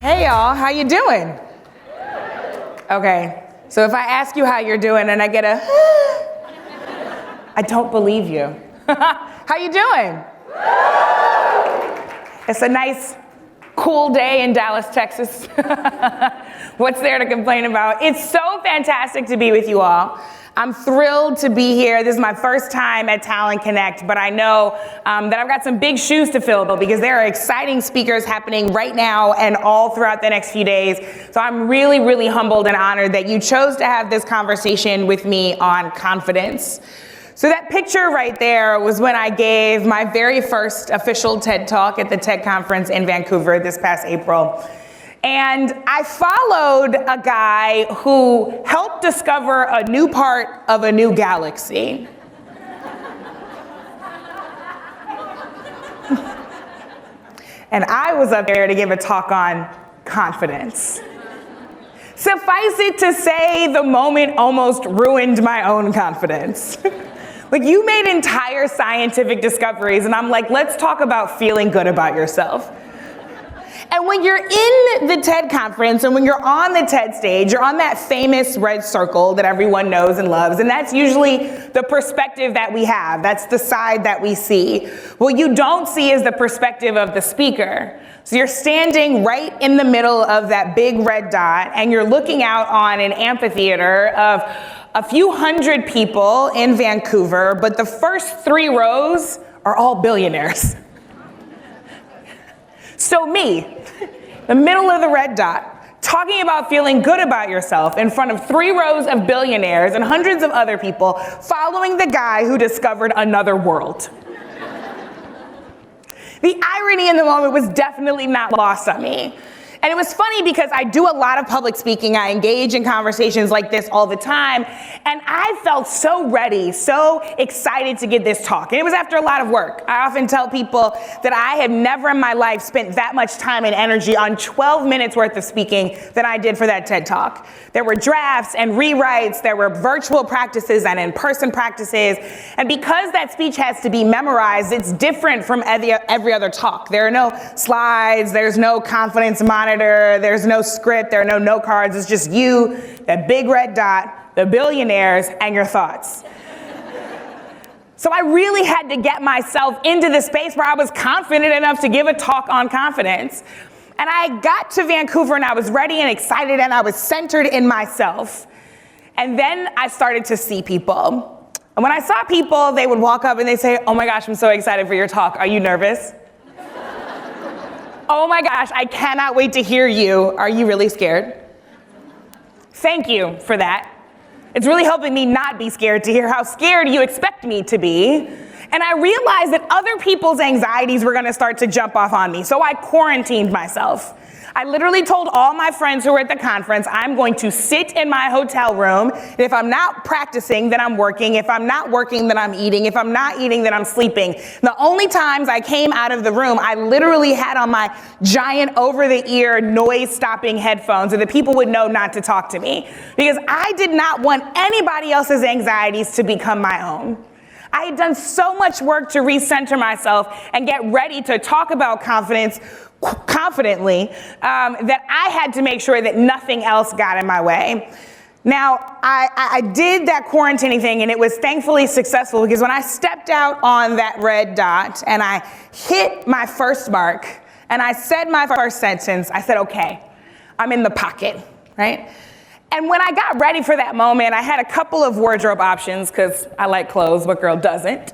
Hey y'all, how you doing? Okay, so if I ask you how you're doing and I get a I don't believe you. How you doing? It's a nice, cool day in Dallas, Texas. What's there to complain about? It's so fantastic to be with you all. I'm thrilled to be here. This is my first time at Talent Connect, but I know that I've got some big shoes to fill because there are exciting speakers happening right now and all throughout the next few days. So I'm really, really humbled and honored that you chose to have this conversation with me on confidence. So that picture right there was when I gave my very first official TED Talk at the TED Conference in Vancouver this past April. And I followed a guy who helped discover a new part of a new galaxy. And I was up there to give a talk on confidence. Suffice it to say, the moment almost ruined my own confidence. Like, you made entire scientific discoveries, and I'm like, let's talk about feeling good about yourself. And when you're in the TED conference and when you're on the TED stage, you're on that famous red circle that everyone knows and loves, and that's usually the perspective that we have. That's the side that we see. What you don't see is the perspective of the speaker. So you're standing right in the middle of that big red dot, and you're looking out on an amphitheater of a few hundred people in Vancouver, but the first 3 rows are all billionaires. So me, the middle of the red dot, talking about feeling good about yourself in front of 3 rows of billionaires and hundreds of other people, following the guy who discovered another world. The irony in the moment was definitely not lost on me. And it was funny because I do a lot of public speaking. I engage in conversations like this all the time. And I felt so ready, so excited to give this talk. And it was after a lot of work. I often tell people that I have never in my life spent that much time and energy on 12 minutes worth of speaking than I did for that TED Talk. There were drafts and rewrites. There were virtual practices and in-person practices. And because that speech has to be memorized, it's different from every other talk. There are no slides. There's no confidence monitor. There's no script, there are no note cards. It's just you, that big red dot, the billionaires, and your thoughts. So I really had to get myself into the space where I was confident enough to give a talk on confidence. And I got to Vancouver and I was ready and excited and I was centered in myself. And then I started to see people. And when I saw people, they would walk up and they'd say, "Oh my gosh, I'm so excited for your talk. Are you nervous? Oh my gosh, I cannot wait to hear you. Are you really scared?" Thank you for that. It's really helping me not be scared to hear how scared you expect me to be. And I realized that other people's anxieties were gonna start to jump off on me, so I quarantined myself. I literally told all my friends who were at the conference, I'm going to sit in my hotel room. If I'm not practicing, then I'm working. If I'm not working, then I'm eating. If I'm not eating, then I'm sleeping. The only times I came out of the room, I literally had on my giant over-the-ear noise-stopping headphones so that people would know not to talk to me. Because I did not want anybody else's anxieties to become my own. I had done so much work to recenter myself and get ready to talk about confidence confidently that I had to make sure that nothing else got in my way. Now, I did that quarantining thing and it was thankfully successful because when I stepped out on that red dot and I hit my first mark and I said my first sentence, I said, okay, I'm in the pocket, right? And when I got ready for that moment, I had a couple of wardrobe options because I like clothes, what girl doesn't?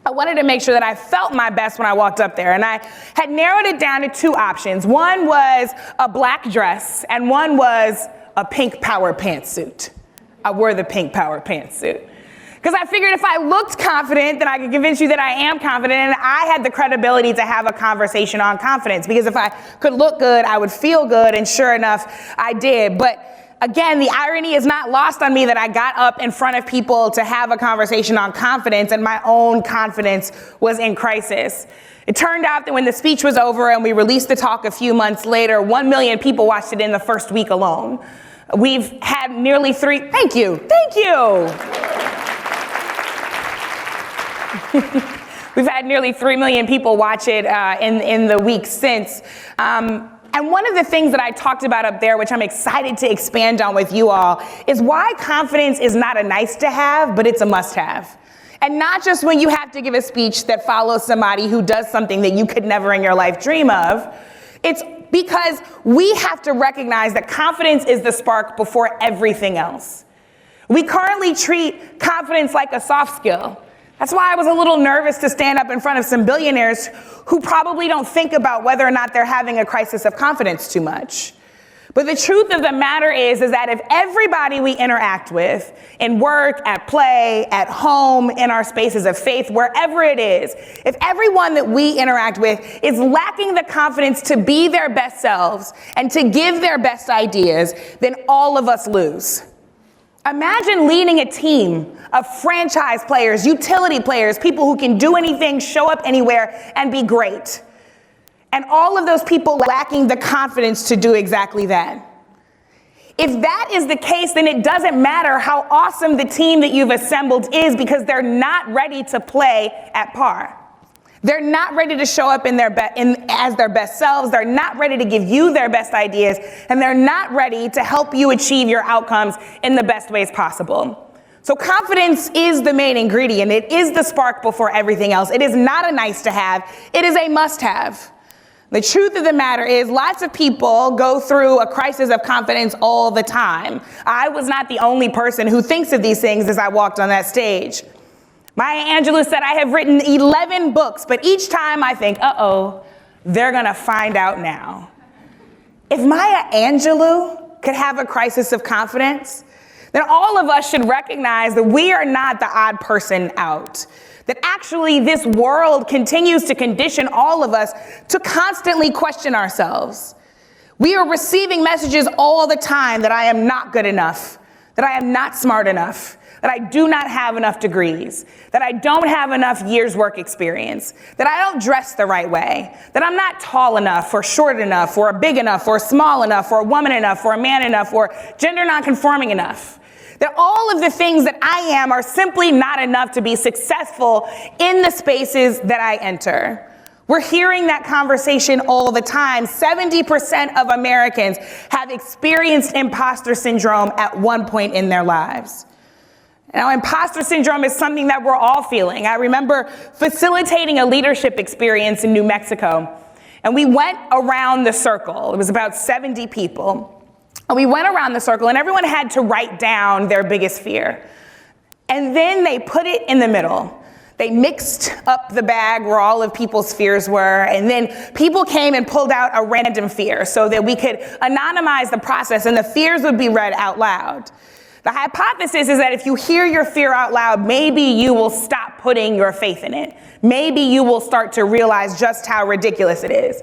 I wanted to make sure that I felt my best when I walked up there, and I had narrowed it down to 2 options. One was a black dress, and one was a pink power pantsuit. I wore the pink power pantsuit. Because I figured if I looked confident, then I could convince you that I am confident, and I had the credibility to have a conversation on confidence. Because if I could look good, I would feel good, and sure enough, I did. But again, the irony is not lost on me that I got up in front of people to have a conversation on confidence and my own confidence was in crisis. It turned out that when the speech was over and we released the talk a few months later, 1 million people watched it in the first week alone. We've had nearly thank you. We've had nearly 3 million people watch it in the weeks since. And one of the things that I talked about up there, which I'm excited to expand on with you all, is why confidence is not a nice to have, but it's a must have. And not just when you have to give a speech that follows somebody who does something that you could never in your life dream of. It's because we have to recognize that confidence is the spark before everything else. We currently treat confidence like a soft skill. That's why I was a little nervous to stand up in front of some billionaires who probably don't think about whether or not they're having a crisis of confidence too much. But the truth of the matter is that if everybody we interact with in work, at play, at home, in our spaces of faith, wherever it is, if everyone that we interact with is lacking the confidence to be their best selves and to give their best ideas, then all of us lose. Imagine leading a team of franchise players, utility players, people who can do anything, show up anywhere, and be great. And all of those people lacking the confidence to do exactly that. If that is the case, then it doesn't matter how awesome the team that you've assembled is, because they're not ready to play at par. They're not ready to show up as their best selves. They're not ready to give you their best ideas, and they're not ready to help you achieve your outcomes in the best ways possible. So confidence is the main ingredient. It is the spark before everything else. It is not a nice to have. It is a must have. The truth of the matter is lots of people go through a crisis of confidence all the time. I was not the only person who thinks of these things as I walked on that stage. Maya Angelou said, I have written 11 books, but each time I think, they're gonna find out now. If Maya Angelou could have a crisis of confidence, then all of us should recognize that we are not the odd person out. That actually this world continues to condition all of us to constantly question ourselves. We are receiving messages all the time that I am not good enough, that I am not smart enough, that I do not have enough degrees, that I don't have enough years' work experience, that I don't dress the right way, that I'm not tall enough or short enough or big enough or small enough or a woman enough or a man enough or gender nonconforming enough. That all of the things that I am are simply not enough to be successful in the spaces that I enter. We're hearing that conversation all the time. 70% of Americans have experienced imposter syndrome at one point in their lives. Now, imposter syndrome is something that we're all feeling. I remember facilitating a leadership experience in New Mexico, and we went around the circle. It was about 70 people. And we went around the circle, and everyone had to write down their biggest fear. And then they put it in the middle. They mixed up the bag where all of people's fears were, and then people came and pulled out a random fear so that we could anonymize the process, and the fears would be read out loud. The hypothesis is that if you hear your fear out loud, maybe you will stop putting your faith in it. Maybe you will start to realize just how ridiculous it is.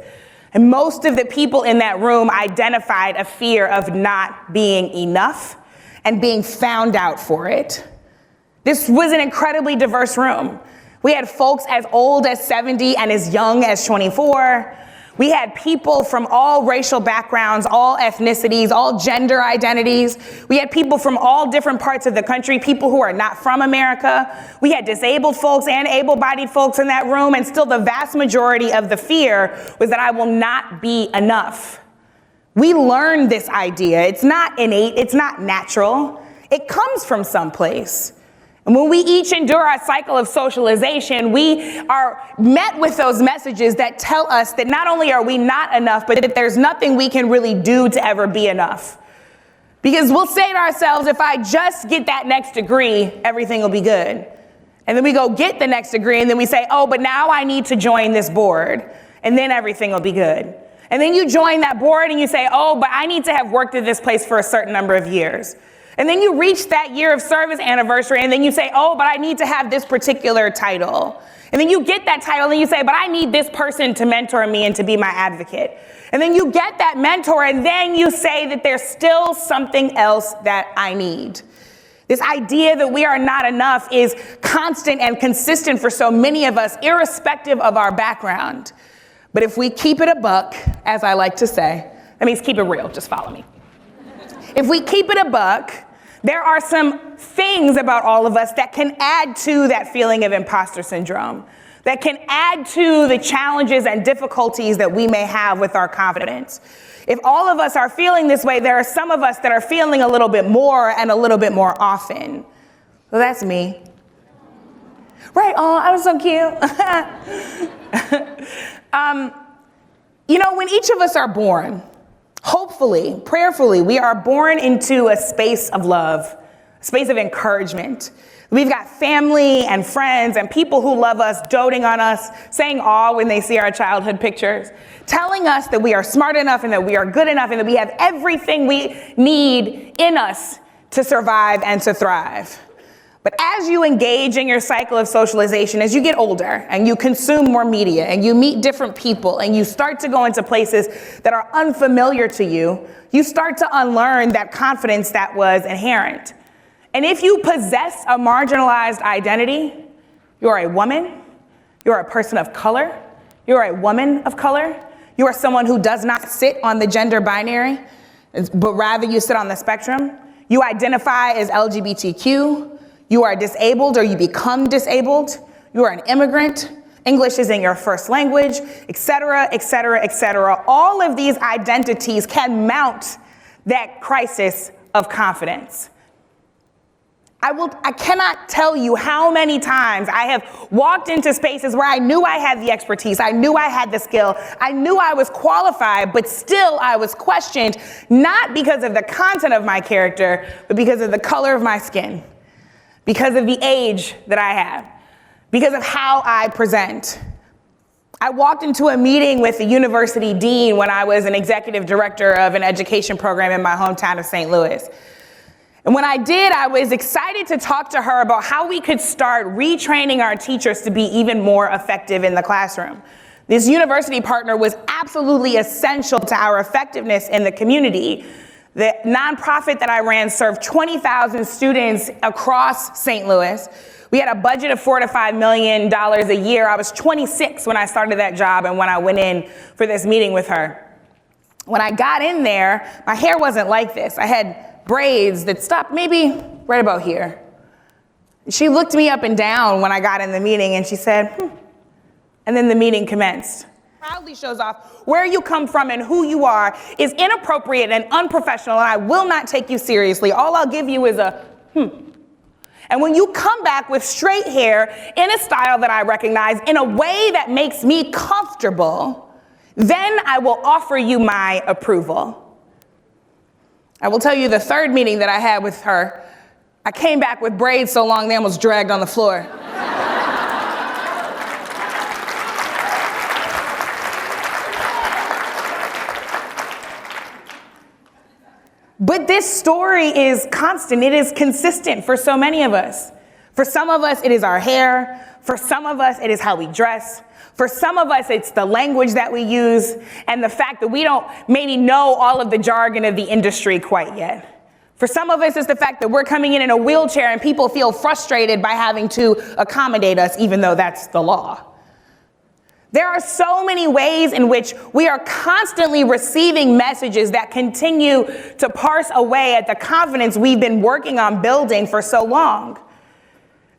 And most of the people in that room identified a fear of not being enough and being found out for it. This was an incredibly diverse room. We had folks as old as 70 and as young as 24. We had people from all racial backgrounds, all ethnicities, all gender identities. We had people from all different parts of the country, people who are not from America. We had disabled folks and able-bodied folks in that room, and still the vast majority of the fear was that I will not be enough. We learned this idea. It's not innate, it's not natural. It comes from someplace. And when we each endure our cycle of socialization, we are met with those messages that tell us that not only are we not enough, but that there's nothing we can really do to ever be enough. Because we'll say to ourselves, if I just get that next degree, everything will be good. And then we go get the next degree, and then we say, but now I need to join this board, and then everything will be good. And then you join that board and you say, but I need to have worked at this place for a certain number of years. And then you reach that year of service anniversary, and then you say, but I need to have this particular title. And then you get that title and you say, but I need this person to mentor me and to be my advocate. And then you get that mentor, and then you say that there's still something else that I need. This idea that we are not enough is constant and consistent for so many of us, irrespective of our background. But if we keep it a buck, as I like to say, that means keep it real, just follow me. If we keep it a buck, there are some things about all of us that can add to that feeling of imposter syndrome. that can add to the challenges and difficulties that we may have with our confidence. If all of us are feeling this way, there are some of us that are feeling a little bit more and a little bit more often. Well, that's me. Right, oh, I'm so cute. When each of us are born, hopefully, prayerfully, we are born into a space of love, a space of encouragement. We've got family and friends and people who love us, doting on us, saying aw when they see our childhood pictures, telling us that we are smart enough and that we are good enough and that we have everything we need in us to survive and to thrive. But as you engage in your cycle of socialization, as you get older and you consume more media and you meet different people and you start to go into places that are unfamiliar to you, you start to unlearn that confidence that was inherent. And if you possess a marginalized identity, you're a woman, you're a person of color, you're a woman of color, you are someone who does not sit on the gender binary, but rather you sit on the spectrum, you identify as LGBTQ, you are disabled or you become disabled, you are an immigrant, English isn't your first language, et cetera, et cetera, et cetera. All of these identities can mount that crisis of confidence. I cannot tell you how many times I have walked into spaces where I knew I had the expertise, I knew I had the skill, I knew I was qualified, but still I was questioned, not because of the content of my character, but because of the color of my skin, because of the age that I have, because of how I present. I walked into a meeting with the university dean when I was an executive director of an education program in my hometown of St. Louis. And when I did, I was excited to talk to her about how we could start retraining our teachers to be even more effective in the classroom. This university partner was absolutely essential to our effectiveness in the community. The nonprofit that I ran served 20,000 students across St. Louis. We had a budget of $4 to $5 million a year. I was 26 when I started that job and when I went in for this meeting with her. When I got in there, my hair wasn't like this. I had braids that stopped maybe right about here. She looked me up and down when I got in the meeting and she said, and then the meeting commenced. Proudly shows off where you come from and who you are is inappropriate and unprofessional, and I will not take you seriously. All I'll give you is a And when you come back with straight hair in a style that I recognize, in a way that makes me comfortable, then I will offer you my approval. I will tell you the third meeting that I had with her, I came back with braids so long they almost dragged on the floor. But this story is constant. It is consistent for so many of us. For some of us, it is our hair. For some of us, it is how we dress. For some of us, it's the language that we use and the fact that we don't maybe know all of the jargon of the industry quite yet. For some of us, it's the fact that we're coming in a wheelchair and people feel frustrated by having to accommodate us, even though that's the law. There are so many ways in which we are constantly receiving messages that continue to parse away at the confidence we've been working on building for so long.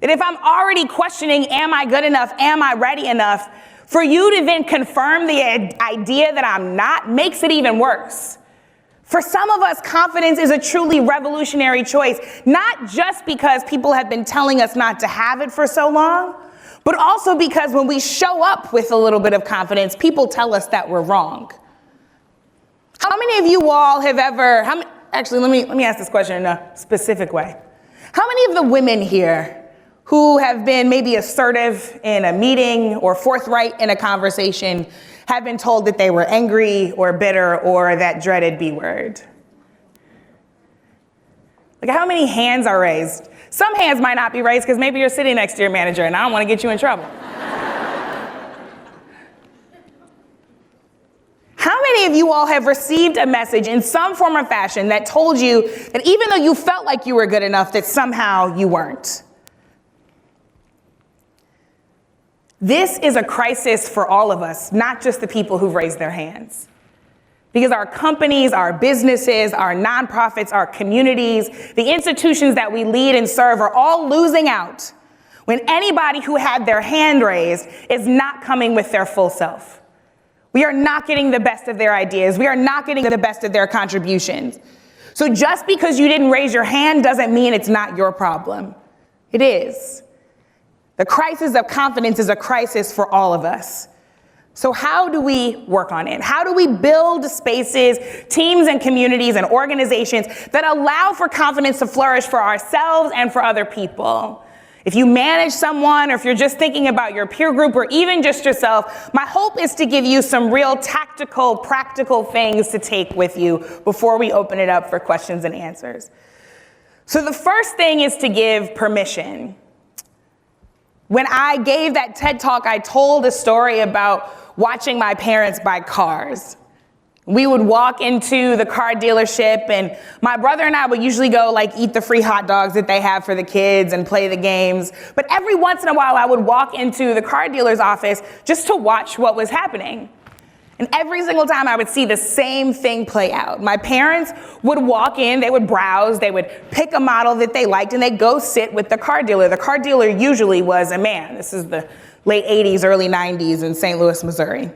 That if I'm already questioning, am I good enough? Am I ready enough? For you to then confirm the idea that I'm not makes it even worse. For some of us, confidence is a truly revolutionary choice, not just because people have been telling us not to have it for so long, but also because when we show up with a little bit of confidence, people tell us that we're wrong. How many of you all have ever, actually, let me ask this question in a specific way. How many of the women here who have been maybe assertive in a meeting or forthright in a conversation have been told that they were angry or bitter or that dreaded B word? Like, how many hands are raised? Some hands might not be raised because maybe you're sitting next to your manager and I don't want to get you in trouble. How many of you all have received a message in some form or fashion that told you that even though you felt like you were good enough, that somehow you weren't? This is a crisis for all of us, not just the people who've raised their hands. Because our companies, our businesses, our nonprofits, our communities, the institutions that we lead and serve are all losing out when anybody who had their hand raised is not coming with their full self. We are not getting the best of their ideas. We are not getting the best of their contributions. So just because you didn't raise your hand doesn't mean it's not your problem. It is. The crisis of confidence is a crisis for all of us. So how do we work on it? How do we build spaces, teams and communities and organizations that allow for confidence to flourish for ourselves and for other people? If you manage someone, or if you're just thinking about your peer group, or even just yourself, my hope is to give you some real tactical, practical things to take with you before we open it up for questions and answers. So the first thing is to give permission. When I gave that TED Talk, I told a story about watching my parents buy cars. We would walk into the car dealership, and my brother and I would usually go eat the free hot dogs that they have for the kids and play the games. But every once in a while I would walk into the car dealer's office just to watch what was happening. And every single time I would see the same thing play out. My parents would walk in, they would browse, they would pick a model that they liked, and they'd go sit with the car dealer. The car dealer usually was a man. This is the late 80s, early 90s in St. Louis, Missouri.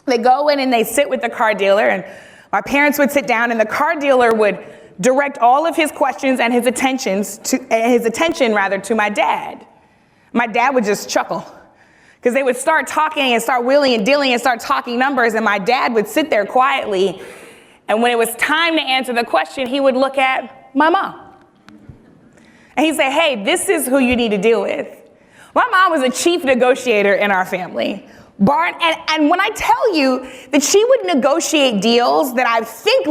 They go in and they sit with the car dealer, and my parents would sit down, and the car dealer would direct all of his questions and his attention to my dad. My dad would just chuckle, because they would start talking and start wheeling and dealing and start talking numbers, and my dad would sit there quietly, and when it was time to answer the question, he would look at my mom. And he'd say, hey, this is who you need to deal with. My mom was a chief negotiator in our family. And when I tell you that she would negotiate deals that I think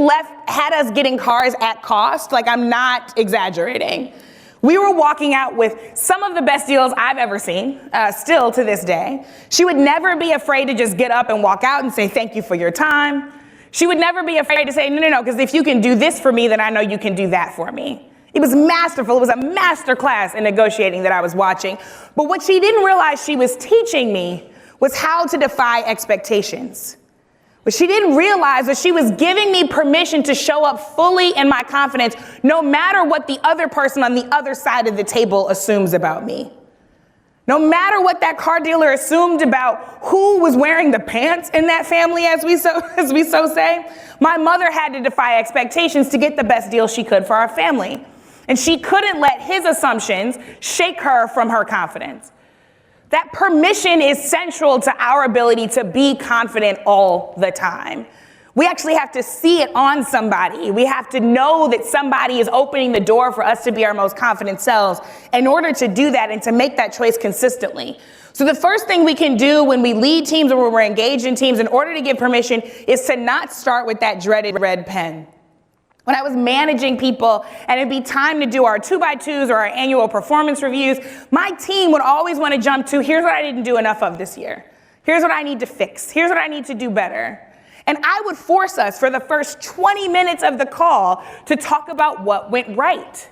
had us getting cars at cost, I'm not exaggerating. We were walking out with some of the best deals I've ever seen, still to this day. She would never be afraid to just get up and walk out and say, thank you for your time. She would never be afraid to say, no, because if you can do this for me, then I know you can do that for me. It was masterful. It was a master class in negotiating that I was watching. But what she didn't realize she was teaching me was how to defy expectations. What she didn't realize was she was giving me permission to show up fully in my confidence, no matter what the other person on the other side of the table assumes about me. No matter what that car dealer assumed about who was wearing the pants in that family, as we so say, my mother had to defy expectations to get the best deal she could for our family. And she couldn't let his assumptions shake her from her confidence. That permission is central to our ability to be confident all the time. We actually have to see it on somebody. We have to know that somebody is opening the door for us to be our most confident selves in order to do that and to make that choice consistently. So the first thing we can do when we lead teams or when we're engaged in teams in order to give permission is to not start with that dreaded red pen. When I was managing people and it'd be time to do our 2x2s or our annual performance reviews, my team would always want to jump to, here's what I didn't do enough of this year. Here's what I need to fix. Here's what I need to do better. And I would force us for the first 20 minutes of the call to talk about what went right.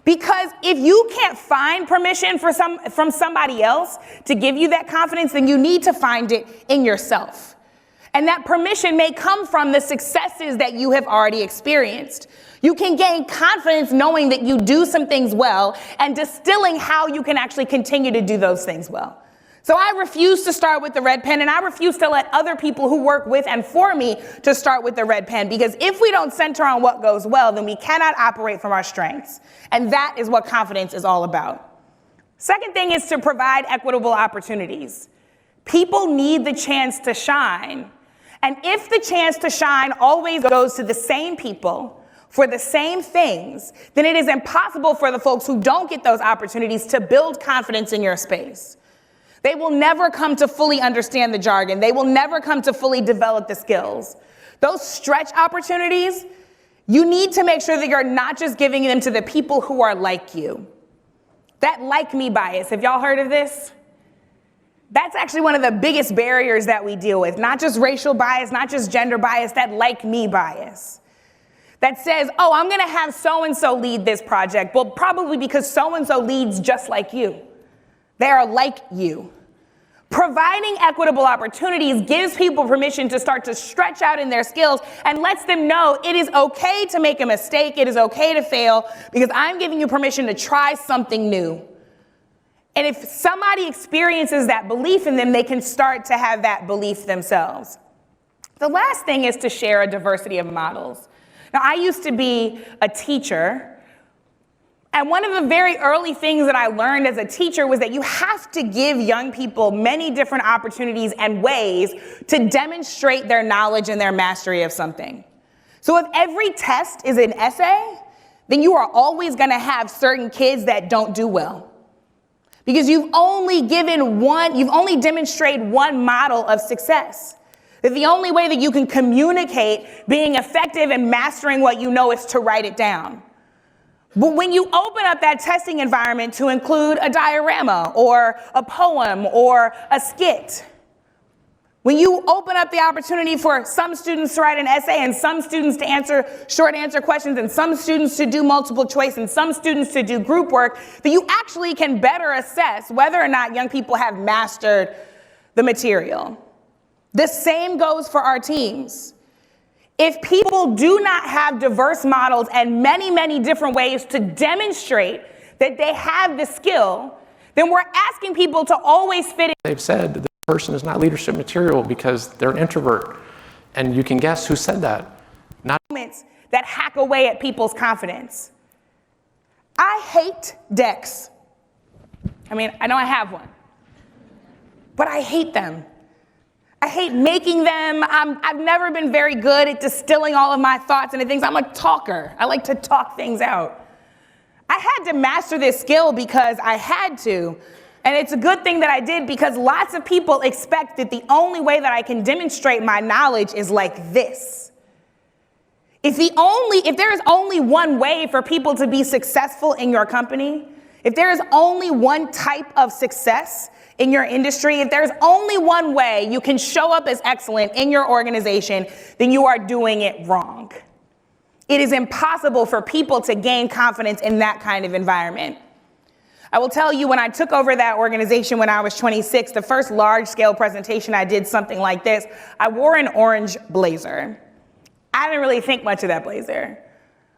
Because if you can't find permission from somebody else to give you that confidence, then you need to find it in yourself. And that permission may come from the successes that you have already experienced. You can gain confidence knowing that you do some things well and distilling how you can actually continue to do those things well. So I refuse to start with the red pen, and I refuse to let other people who work with and for me to start with the red pen, because if we don't center on what goes well, then we cannot operate from our strengths. And that is what confidence is all about. Second thing is to provide equitable opportunities. People need the chance to shine. And if the chance to shine always goes to the same people for the same things, then it is impossible for the folks who don't get those opportunities to build confidence in your space. They will never come to fully understand the jargon. They will never come to fully develop the skills. Those stretch opportunities, you need to make sure that you're not just giving them to the people who are like you. That like me bias, have y'all heard of this? That's actually one of the biggest barriers that we deal with. Not just racial bias, not just gender bias, that like me bias. That says, oh, I'm gonna have so-and-so lead this project. Well, probably because so-and-so leads just like you. They are like you. Providing equitable opportunities gives people permission to start to stretch out in their skills and lets them know it is okay to make a mistake, it is okay to fail, because I'm giving you permission to try something new. And if somebody experiences that belief in them, they can start to have that belief themselves. The last thing is to share a diversity of models. Now, I used to be a teacher, and one of the very early things that I learned as a teacher was that you have to give young people many different opportunities and ways to demonstrate their knowledge and their mastery of something. So if every test is an essay, then you are always going to have certain kids that don't do well. Because you've only demonstrated one model of success. That the only way that you can communicate being effective and mastering what you know is to write it down. But when you open up that testing environment to include a diorama or a poem or a skit, when you open up the opportunity for some students to write an essay and some students to answer short answer questions and some students to do multiple choice and some students to do group work, that you actually can better assess whether or not young people have mastered the material. The same goes for our teams. If people do not have diverse models and many, many different ways to demonstrate that they have the skill, then we're asking people to always fit in. They've said the person is not leadership material because they're an introvert. And you can guess who said that. Not moments that hack away at people's confidence. I hate decks. I mean, I know I have one, but I hate them. I hate making them. I've never been very good at distilling all of my thoughts into things. I'm a talker. I like to talk things out. I had to master this skill because I had to. And it's a good thing that I did because lots of people expect that the only way that I can demonstrate my knowledge is like this. If there is only one way for people to be successful in your company, if there is only one type of success in your industry, if there's only one way you can show up as excellent in your organization, then you are doing it wrong. It is impossible for people to gain confidence in that kind of environment. I will tell you, when I took over that organization when I was 26, the first large-scale presentation I did something like this, I wore an orange blazer. I didn't really think much of that blazer.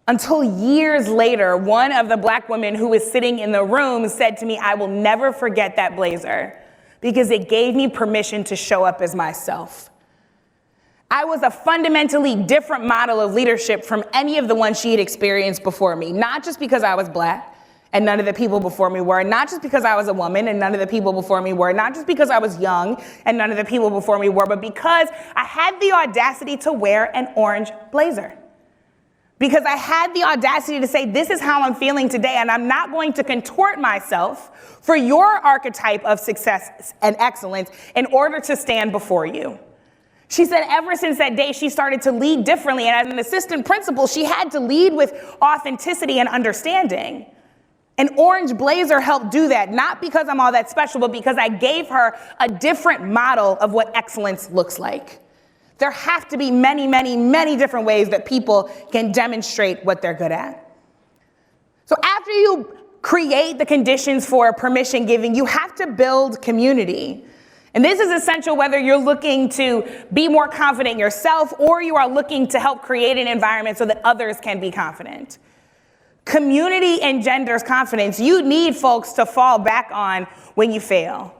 Until years later, one of the black women who was sitting in the room said to me, "I will never forget that blazer because it gave me permission to show up as myself." I was a fundamentally different model of leadership from any of the ones she had experienced before me, not just because I was black and none of the people before me were, not just because I was a woman and none of the people before me were, not just because I was young and none of the people before me were, but because I had the audacity to wear an orange blazer. Because I had the audacity to say, this is how I'm feeling today, and I'm not going to contort myself for your archetype of success and excellence in order to stand before you. She said ever since that day, she started to lead differently, and as an assistant principal, she had to lead with authenticity and understanding. An orange blazer helped do that, not because I'm all that special, but because I gave her a different model of what excellence looks like. There have to be many, many, many different ways that people can demonstrate what they're good at. So after you create the conditions for permission giving, you have to build community. And this is essential whether you're looking to be more confident in yourself or you are looking to help create an environment so that others can be confident. Community engenders confidence. You need folks to fall back on when you fail.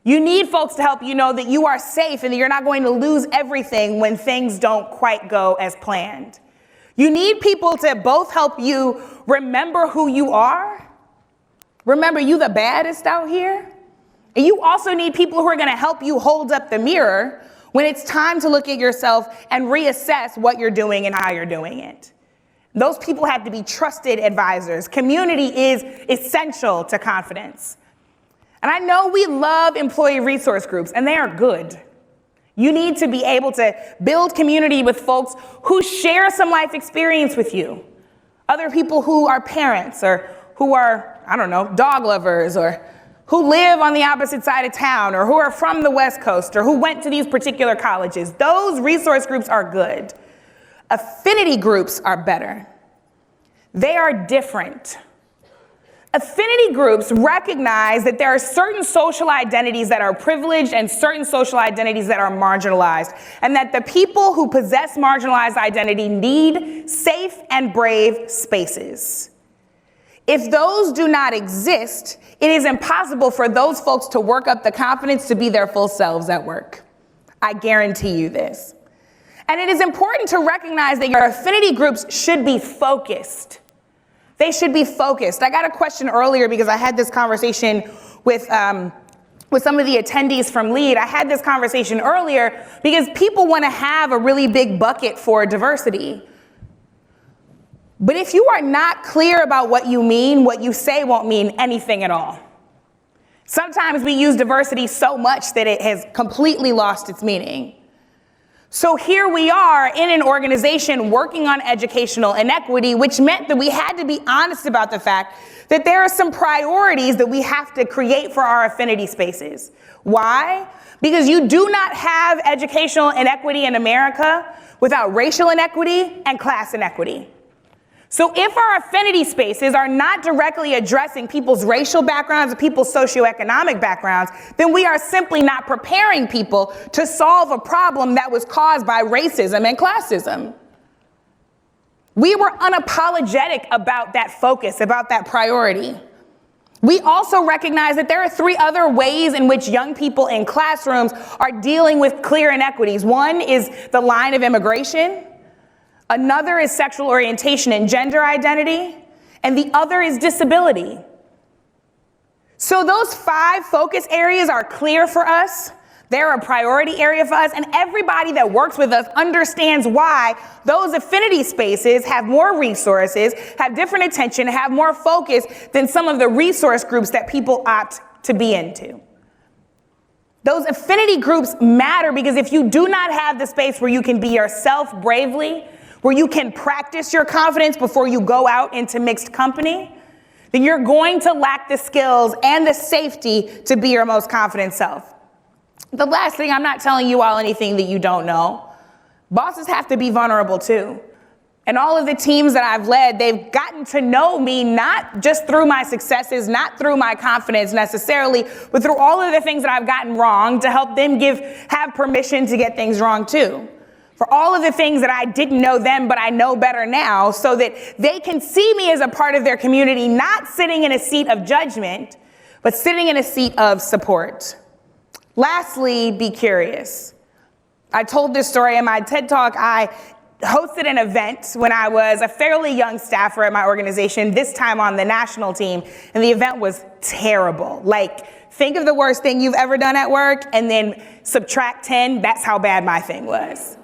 You need folks to help you know that you are safe and that you're not going to lose everything when things don't quite go as planned. You need people to both help you remember who you are. Remember, you the baddest out here. And you also need people who are going to help you hold up the mirror when it's time to look at yourself and reassess what you're doing and how you're doing it. Those people have to be trusted advisors. Community is essential to confidence. And I know we love employee resource groups, and they are good. You need to be able to build community with folks who share some life experience with you. Other people who are parents or who are, dog lovers, or who live on the opposite side of town, or who are from the West Coast, or who went to these particular colleges. Those resource groups are good. Affinity groups are better. They are different. Affinity groups recognize that there are certain social identities that are privileged and certain social identities that are marginalized, and that the people who possess marginalized identity need safe and brave spaces. If those do not exist, it is impossible for those folks to work up the confidence to be their full selves at work. I guarantee you this. And it is important to recognize that your affinity groups should be focused. They should be focused. I got a question earlier because I had this conversation with some of the attendees from LEAD. I had this conversation earlier because people want to have a really big bucket for diversity. But if you are not clear about what you mean, what you say won't mean anything at all. Sometimes we use diversity so much that it has completely lost its meaning. So here we are in an organization working on educational inequity, which meant that we had to be honest about the fact that there are some priorities that we have to create for our affinity spaces. Why? Because you do not have educational inequity in America without racial inequity and class inequity. So if our affinity spaces are not directly addressing people's racial backgrounds and people's socioeconomic backgrounds, then we are simply not preparing people to solve a problem that was caused by racism and classism. We were unapologetic about that focus, about that priority. We also recognize that there are 3 other ways in which young people in classrooms are dealing with clear inequities. One is the line of immigration. Another is sexual orientation and gender identity, and the other is disability. So those 5 focus areas are clear for us. They're a priority area for us, and everybody that works with us understands why those affinity spaces have more resources, have different attention, have more focus than some of the resource groups that people opt to be into. Those affinity groups matter because if you do not have the space where you can be yourself bravely, where you can practice your confidence before you go out into mixed company, then you're going to lack the skills and the safety to be your most confident self. The last thing, I'm not telling you all anything that you don't know. Bosses have to be vulnerable too. And all of the teams that I've led, they've gotten to know me not just through my successes, not through my confidence necessarily, but through all of the things that I've gotten wrong to help them have permission to get things wrong too. For all of the things that I didn't know then, but I know better now, so that they can see me as a part of their community, not sitting in a seat of judgment, but sitting in a seat of support. Lastly, be curious. I told this story in my TED Talk. I hosted an event when I was a fairly young staffer at my organization, this time on the national team, and the event was terrible. Like, think of the worst thing you've ever done at work and then subtract 10. That's how bad my thing was.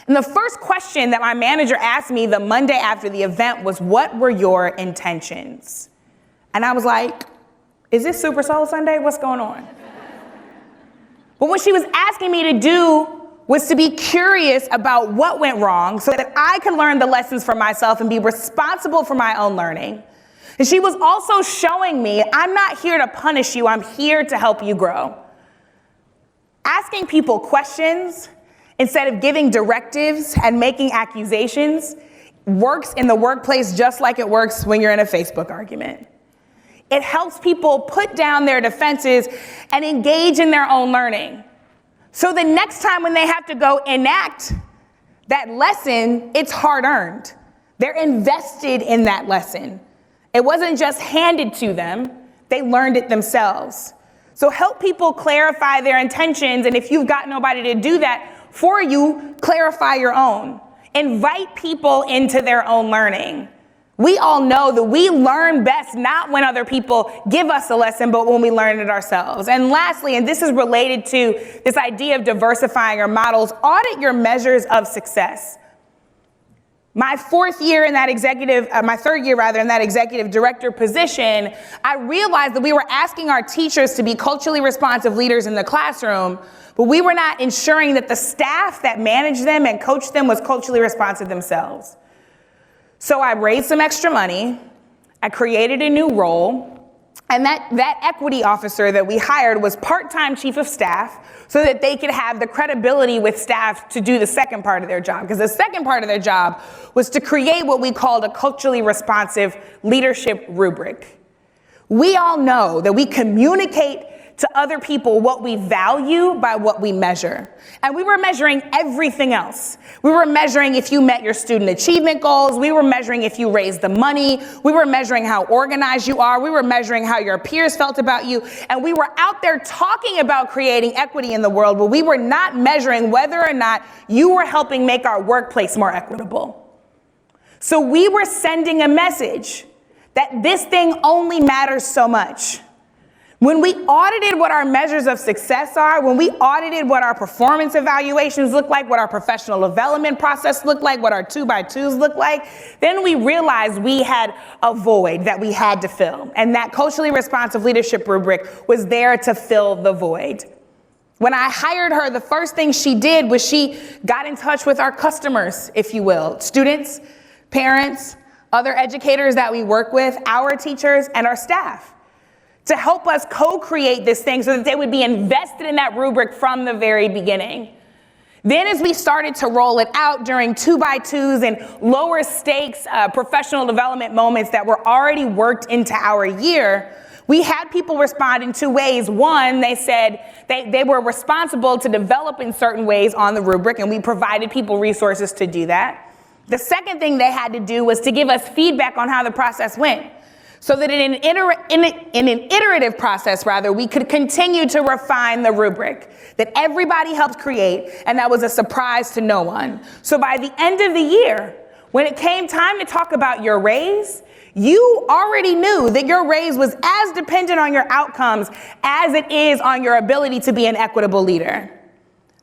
And the first question that my manager asked me the Monday after the event was, what were your intentions? And I was like, is this Super Soul Sunday? What's going on? But what she was asking me to do was to be curious about what went wrong so that I could learn the lessons for myself and be responsible for my own learning. And she was also showing me, I'm not here to punish you, I'm here to help you grow. Asking people questions instead of giving directives and making accusations works in the workplace just like it works when you're in a Facebook argument. It helps people put down their defenses and engage in their own learning. So the next time when they have to go enact that lesson, it's hard-earned. They're invested in that lesson. It wasn't just handed to them, they learned it themselves. So help people clarify their intentions, and if you've got nobody to do that for you, clarify your own. Invite people into their own learning. We all know that we learn best not when other people give us a lesson, but when we learn it ourselves. And lastly, and this is related to this idea of diversifying your models, audit your measures of success. My third year in that executive director position, I realized that we were asking our teachers to be culturally responsive leaders in the classroom, but we were not ensuring that the staff that managed them and coached them was culturally responsive themselves. So I raised some extra money, I created a new role, and that equity officer that we hired was part-time chief of staff so that they could have the credibility with staff to do the second part of their job. Because the second part of their job was to create what we called a culturally responsive leadership rubric. We all know that we communicate to other people what we value by what we measure. And we were measuring everything else. We were measuring if you met your student achievement goals. We were measuring if you raised the money. We were measuring how organized you are. We were measuring how your peers felt about you. And we were out there talking about creating equity in the world, but we were not measuring whether or not you were helping make our workplace more equitable. So we were sending a message that this thing only matters so much. When we audited what our measures of success are, when we audited what our performance evaluations look like, what our professional development process looked like, what our 2x2s look like, then we realized we had a void that we had to fill. And that culturally responsive leadership rubric was there to fill the void. When I hired her, the first thing she did was she got in touch with our customers, if you will, students, parents, other educators that we work with, our teachers, and our staff, to help us co-create this thing so that they would be invested in that rubric from the very beginning. Then as we started to roll it out during 2x2s and lower stakes professional development moments that were already worked into our year, we had people respond in two ways. One, they said they were responsible to develop in certain ways on the rubric, and we provided people resources to do that. The second thing they had to do was to give us feedback on how the process went, so that in an iterative process, we could continue to refine the rubric that everybody helped create, and that was a surprise to no one. So by the end of the year, when it came time to talk about your raise, you already knew that your raise was as dependent on your outcomes as it is on your ability to be an equitable leader.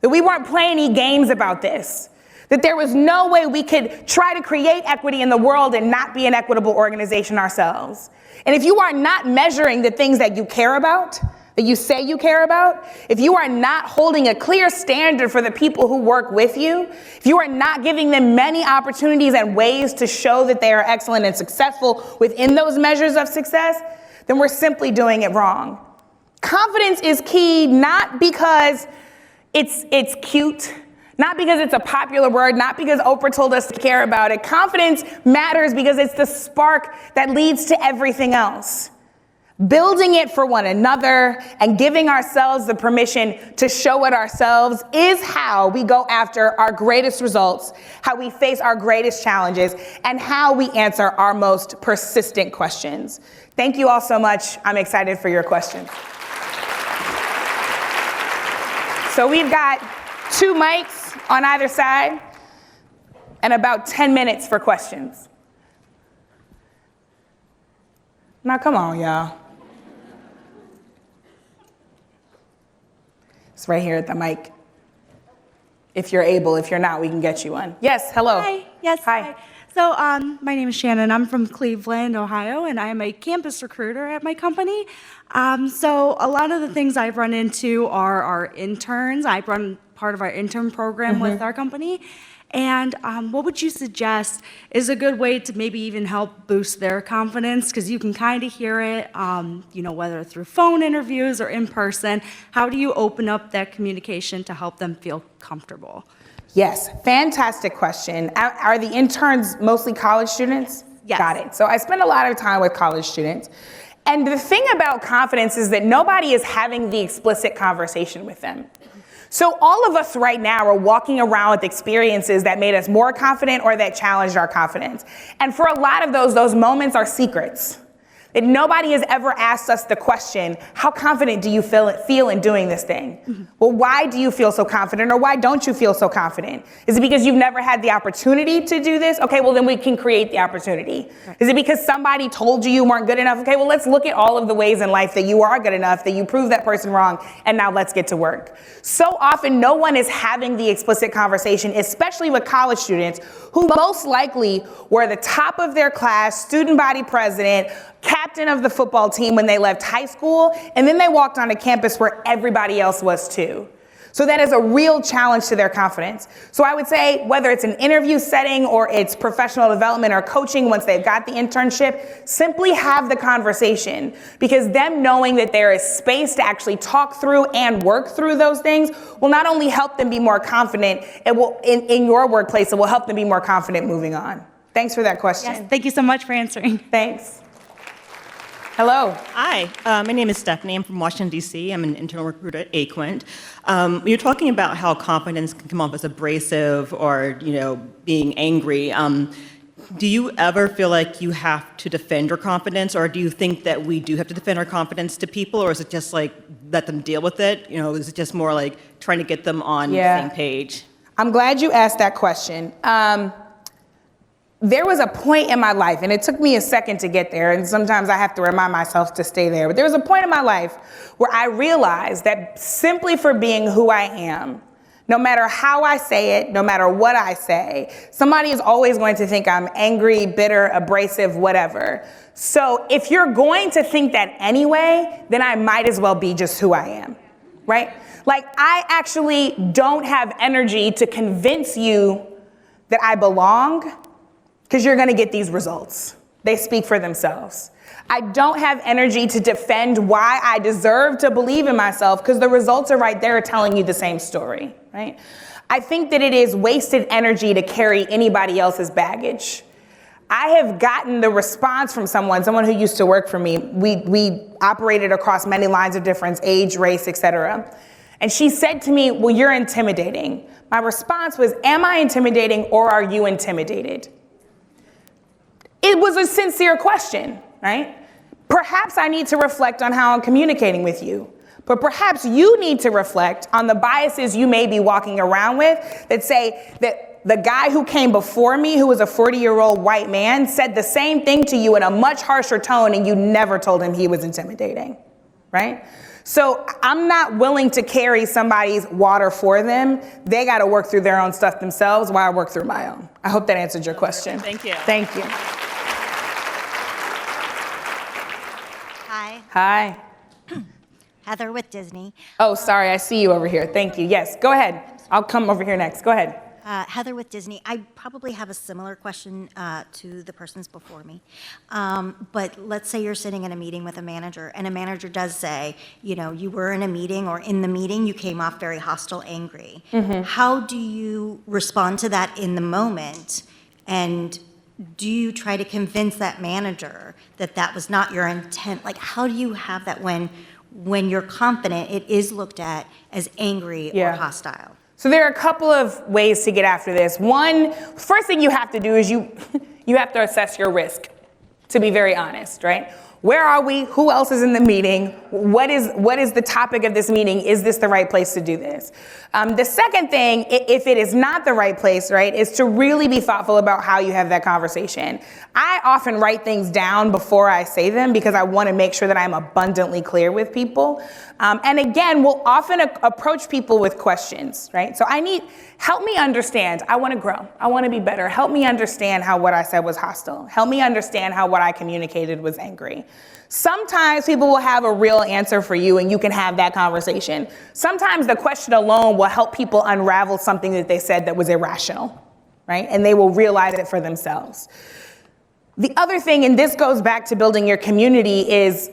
That we weren't playing any games about this. That there was no way we could try to create equity in the world and not be an equitable organization ourselves. And if you are not measuring the things that you care about, that you say you care about, if you are not holding a clear standard for the people who work with you, if you are not giving them many opportunities and ways to show that they are excellent and successful within those measures of success, then we're simply doing it wrong. Confidence is key, not because it's cute, not because it's a popular word, not because Oprah told us to care about it. Confidence matters because it's the spark that leads to everything else. Building it for one another and giving ourselves the permission to show it ourselves is how we go after our greatest results, how we face our greatest challenges, and how we answer our most persistent questions. Thank you all so much. I'm excited for your questions. So we've got 2 mics on either side and about 10 minutes for questions. Now come on, y'all. It's right here at the mic. If you're able, if you're not, we can get you one. Yes, hello. Hi, yes, hi. So my name is Shannon. I'm from Cleveland, Ohio, and I am a campus recruiter at my company. So a lot of the things I've run into are our interns. I run part of our intern program with our company. And what would you suggest is a good way to maybe even help boost their confidence? Because you can kind of hear it, whether through phone interviews or in person. How do you open up that communication to help them feel comfortable? Yes, fantastic question. Are the interns mostly college students? Yes. Got it. So I spend a lot of time with college students. And the thing about confidence is that nobody is having the explicit conversation with them. So all of us right now are walking around with experiences that made us more confident or that challenged our confidence. And for a lot of those moments are secrets. That nobody has ever asked us the question, how confident do you feel in doing this thing? Mm-hmm. Well, why do you feel so confident, or why don't you feel so confident? Is it because you've never had the opportunity to do this? Okay, well then we can create the opportunity. Right. Is it because somebody told you weren't good enough? Okay, well let's look at all of the ways in life that you are good enough, that you proved that person wrong, and now let's get to work. So often no one is having the explicit conversation, especially with college students who most likely were the top of their class, student body president, captain of the football team when they left high school, and then they walked onto campus where everybody else was too. So that is a real challenge to their confidence. So I would say whether it's an interview setting or it's professional development or coaching once they've got the internship, simply have the conversation, because them knowing that there is space to actually talk through and work through those things will not only help them be more confident, it will in your workplace, it will help them be more confident moving on. Thanks for that question. Yes, thank you so much for answering. Thanks. Hello. Hi, my name is Stephanie. I'm from Washington, D.C. I'm an internal recruiter at Equitable. You're talking about how confidence can come off as abrasive or, being angry. Do you ever feel like you have to defend your confidence, or do you think that we do have to defend our confidence to people, or is it just like let them deal with it? Is it just more like trying to get them on the same page? I'm glad you asked that question. There was a point in my life, and it took me a second to get there, and sometimes I have to remind myself to stay there, but there was a point in my life where I realized that simply for being who I am, no matter how I say it, no matter what I say, somebody is always going to think I'm angry, bitter, abrasive, whatever. So if you're going to think that anyway, then I might as well be just who I am, right? Like, I actually don't have energy to convince you that I belong, because you're gonna get these results. They speak for themselves. I don't have energy to defend why I deserve to believe in myself, because the results are right there telling you the same story, right? I think that it is wasted energy to carry anybody else's baggage. I have gotten the response from someone who used to work for me. We operated across many lines of difference, age, race, etc. And she said to me, well, you're intimidating. My response was, am I intimidating or are you intimidated? It was a sincere question, right? Perhaps I need to reflect on how I'm communicating with you, but perhaps you need to reflect on the biases you may be walking around with that say that the guy who came before me, who was a 40-year-old white man, said the same thing to you in a much harsher tone and you never told him he was intimidating, right? So I'm not willing to carry somebody's water for them. They got to work through their own stuff themselves while I work through my own. I hope that answered your question. Thank you. Thank you. Hi, Hi. Heather with Disney. Oh, sorry, I see you over here. Thank you. Yes, go ahead. I'll come over here next. Go ahead. Heather with Disney. I probably have a similar question to the persons before me. But let's say you're sitting in a meeting with a manager, and a manager does say, you were in a meeting, or in the meeting you came off very hostile, angry. Mm-hmm. How do you respond to that in the moment? And do you try to convince that manager that that was not your intent? Like, how do you have that when you're confident it is looked at as angry or hostile? So there are a couple of ways to get after this. One, first thing you have to do is you have to assess your risk, to be very honest, right? Where are we? Who else is in the meeting? What is the topic of this meeting? Is this the right place to do this? The second thing, if it is not the right place, right, is to really be thoughtful about how you have that conversation. I often write things down before I say them because I want to make sure that I'm abundantly clear with people. And again, we'll often approach people with questions, right? So help me understand. I want to grow. I want to be better. Help me understand how what I said was hostile. Help me understand how what I communicated was angry. Sometimes people will have a real answer for you and you can have that conversation. Sometimes the question alone will help people unravel something that they said that was irrational, right? And they will realize it for themselves. The other thing, and this goes back to building your community, is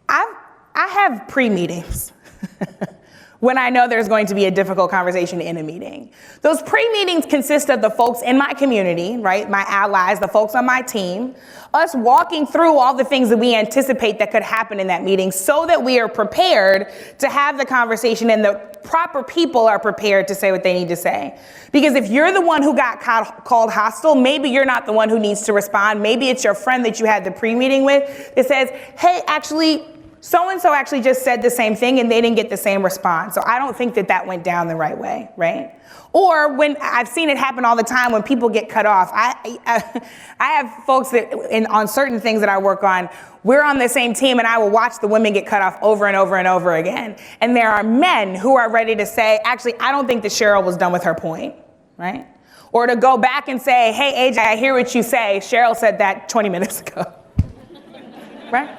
I have pre-meetings when I know there's going to be a difficult conversation in a meeting. Those pre-meetings consist of the folks in my community, right? My allies, the folks on my team, us walking through all the things that we anticipate that could happen in that meeting so that we are prepared to have the conversation and the proper people are prepared to say what they need to say. Because if you're the one who got called hostile, maybe you're not the one who needs to respond. Maybe it's your friend that you had the pre-meeting with that says, hey, actually, so-and-so actually just said the same thing and they didn't get the same response. So I don't think that went down the right way, right? Or when I've seen it happen all the time when people get cut off. I have folks that on certain things that I work on, we're on the same team and I will watch the women get cut off over and over and over again. And there are men who are ready to say, actually, I don't think that Cheryl was done with her point, right? Or to go back and say, hey, AJ, I hear what you say. Cheryl said that 20 minutes ago, right?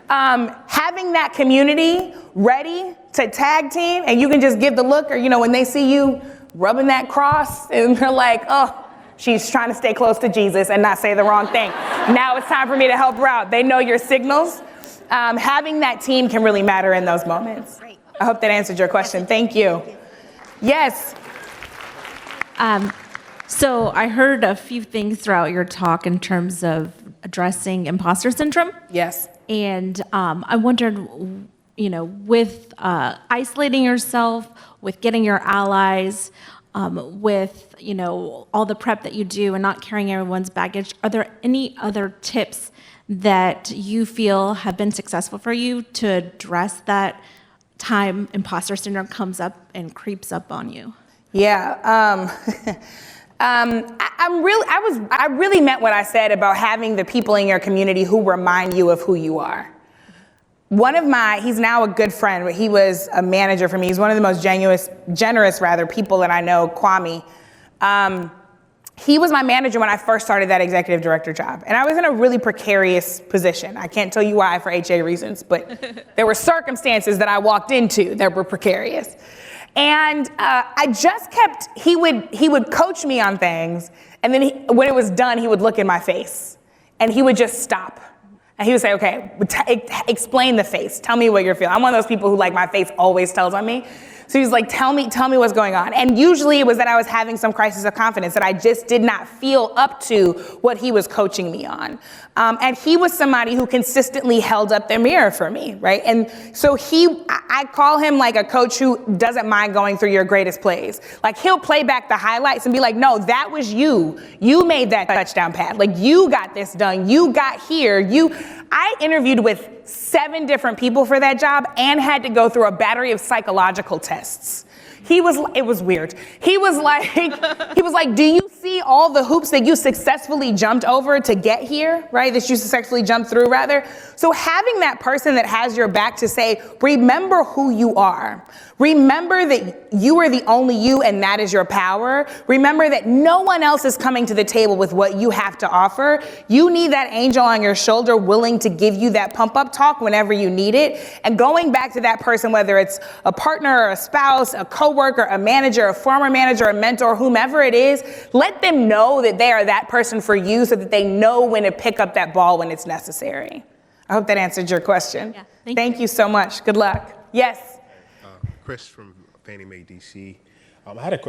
Having that community ready to tag team and you can just give the look, or, when they see you rubbing that cross and they're like, oh, she's trying to stay close to Jesus and not say the wrong thing. Now it's time for me to help her out. They know your signals. Having that team can really matter in those moments. Great. I hope that answered your question. Thank you. Yes. So I heard a few things throughout your talk in terms of addressing imposter syndrome. Yes. And I wondered, with isolating yourself, with getting your allies, with, all the prep that you do and not carrying everyone's baggage, are there any other tips that you feel have been successful for you to address that time imposter syndrome comes up and creeps up on you? Yeah. I really meant what I said about having the people in your community who remind you of who you are. He's now a good friend, but he was a manager for me. He's one of the most generous people that I know, Kwame. He was my manager when I first started that executive director job. And I was in a really precarious position. I can't tell you why for HA reasons, but there were circumstances that I walked into that were precarious. And he would coach me on things, and then when it was done, he would look in my face, and he would just stop. And he would say, okay, explain the face. Tell me what you're feeling. I'm one of those people who, like, my face always tells on me. So he's like, tell me what's going on. And usually it was that I was having some crisis of confidence, that I just did not feel up to what he was coaching me on. And he was somebody who consistently held up their mirror for me, right? And so I call him like a coach who doesn't mind going through your greatest plays. Like, he'll play back the highlights and be like, no, that was you. You made that touchdown pass. Like, you got this done. You got here. I interviewed with 7 different people for that job and had to go through a battery of psychological tests. It was weird. He was like, do you see all the hoops that you successfully jumped over to get here, right? That you successfully jumped through, rather. So having that person that has your back to say, remember who you are. Remember that you are the only you and that is your power. Remember that no one else is coming to the table with what you have to offer. You need that angel on your shoulder willing to give you that pump up talk whenever you need it. And going back to that person, whether it's a partner or a spouse, a coworker, a manager, a former manager, a mentor, whomever it is, let them know that they are that person for you so that they know when to pick up that ball when it's necessary. I hope that answered your question. Yeah, thank you so much. Good luck. Yes. Chris from Fannie Mae DC.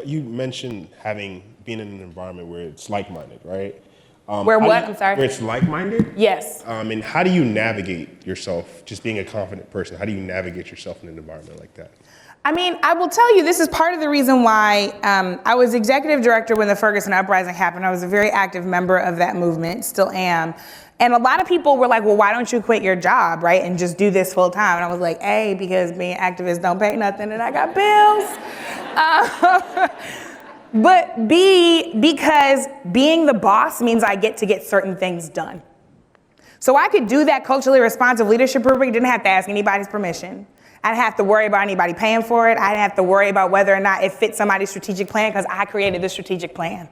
You mentioned being in an environment where it's like-minded, right? Where what? I'm sorry. Where it's like-minded? Yes. And how do you navigate yourself, just being a confident person? How do you navigate yourself in an environment like that? I mean, I will tell you, this is part of the reason why I was executive director when the Ferguson Uprising happened. I was a very active member of that movement, still am. And a lot of people were like, well, why don't you quit your job, right, and just do this full time? And I was like, A, because being activist don't pay nothing and I got bills. But B, because being the boss means I get to get certain things done. So I could do that culturally responsive leadership rubric, didn't have to ask anybody's permission. I didn't have to worry about anybody paying for it. I didn't have to worry about whether or not it fit somebody's strategic plan because I created the strategic plan.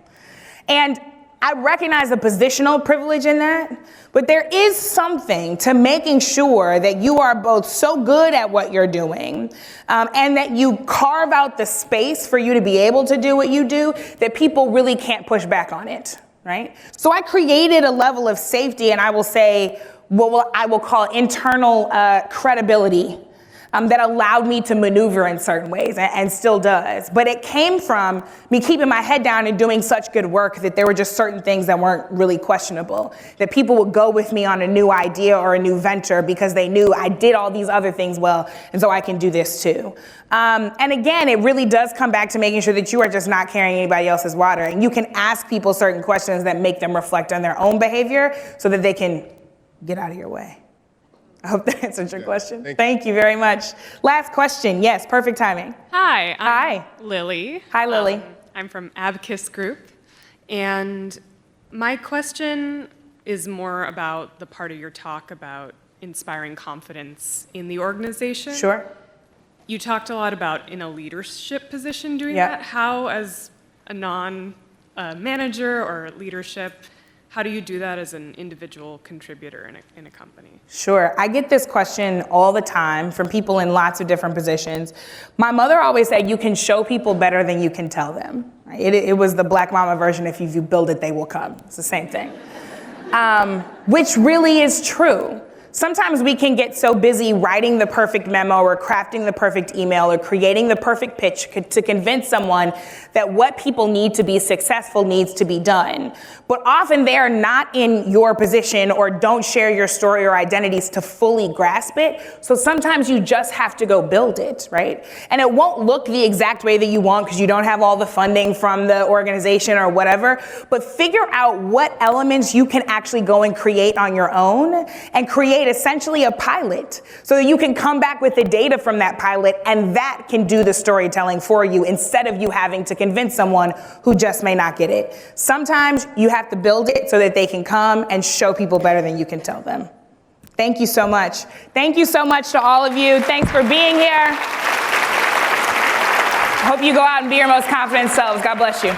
And I recognize the positional privilege in that, but there is something to making sure that you are both so good at what you're doing and that you carve out the space for you to be able to do what you do, that people really can't push back on it, right? So I created a level of safety, and I will say what I will call internal credibility that allowed me to maneuver in certain ways and still does. But it came from me keeping my head down and doing such good work that there were just certain things that weren't really questionable, that people would go with me on a new idea or a new venture because they knew I did all these other things well, and so I can do this too. And again, it really does come back to making sure that you are just not carrying anybody else's water, and you can ask people certain questions that make them reflect on their own behavior so that they can get out of your way. I hope that answered your question. Thank you very much. Last question. Yes, perfect timing. Hi, Hi. I'm Lily. Hi, Lily. I'm from Abacus Group, and my question is more about the part of your talk about inspiring confidence in the organization. Sure. You talked a lot about in a leadership position doing Yeah. that. How, as a non-manager or leadership, how do you do that as an individual contributor in a company? Sure. I get this question all the time from people in lots of different positions. My mother always said, you can show people better than you can tell them. Right? It was the Black Mama version, if you build it, they will come. It's the same thing. Which really is true. Sometimes we can get so busy writing the perfect memo or crafting the perfect email or creating the perfect pitch to convince someone that what people need to be successful needs to be done. But often they are not in your position or don't share your story or identities to fully grasp it. So sometimes you just have to go build it, right? And it won't look the exact way that you want because you don't have all the funding from the organization or whatever, but figure out what elements you can actually go and create on your own and create essentially a pilot so that you can come back with the data from that pilot and that can do the storytelling for you instead of you having to convince someone who just may not get it. Sometimes you have to build it so that they can come and show people better than you can tell them. Thank you so much. Thank you so much to all of you. Thanks for being here. I hope you go out and be your most confident selves. God bless you.